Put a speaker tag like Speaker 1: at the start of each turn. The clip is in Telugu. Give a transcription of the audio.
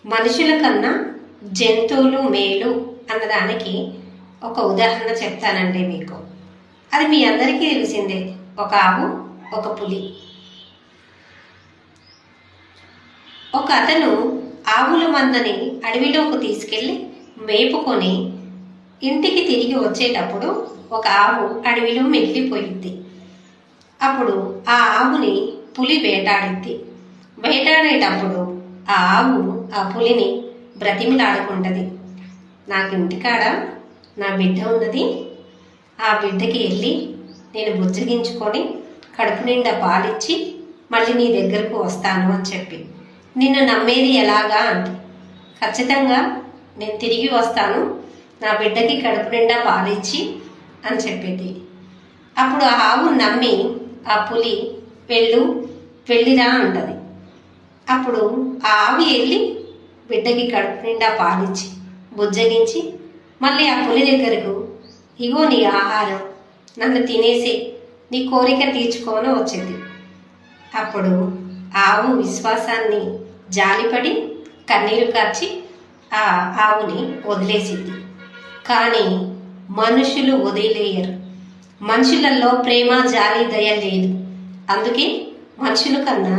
Speaker 1: మనుషుల కన్నా జంతువులు మేలు అన్నదానికి ఒక ఉదాహరణ చెప్తానండి మీకు. అది మీ అందరికీ తెలిసిందే. ఒక ఆవు, ఒక పులి. ఒక అతను ఆవుల మందని అడవిలోకి తీసుకెళ్ళి మేపుకొని ఇంటికి తిరిగి వచ్చేటప్పుడు ఒక ఆవు అడవిలో మిగిలిపోయింది. అప్పుడు ఆ ఆవుని పులి వేటాడింది. వేటాడేటప్పుడు ఆ ఆవు ఆ పులిని బ్రతిమిలాడుకుంటది. నాకు ఇంటికాడ నా బిడ్డ ఉన్నది, ఆ బిడ్డకి వెళ్ళి నేను బుజ్జగించుకొని కడుపు నిండా పాలిచ్చి మళ్ళీ నీ దగ్గరకు వస్తాను అని చెప్పి. నిన్ను నమ్మేది ఎలాగా అంటే, ఖచ్చితంగా నేను తిరిగి వస్తాను, నా బిడ్డకి కడుపు నిండా పాలిచ్చి అని చెప్పింది. అప్పుడు ఆ ఆవు నమ్మి ఆ పులి వెళ్ళిరా అంటది. అప్పుడు ఆ ఆవు వెళ్ళి బిడ్డకి కడుపు నిండా పాలిచ్చి బుజ్జగించి మళ్ళీ ఆ పులి దగ్గరకు, ఇగో నీ ఆహారం, నన్ను తినేసి నీ కోరిక తీర్చుకోమని వచ్చింది. అప్పుడు ఆవు విశ్వాసాన్ని జాలిపడి కన్నీరు కార్చి ఆ ఆవుని వదిలేసింది. కానీ మనుషులు వదిలేయరు. మనుషులలో ప్రేమ, జాలి, దయ లేదు. అందుకే మనుషుల కన్నా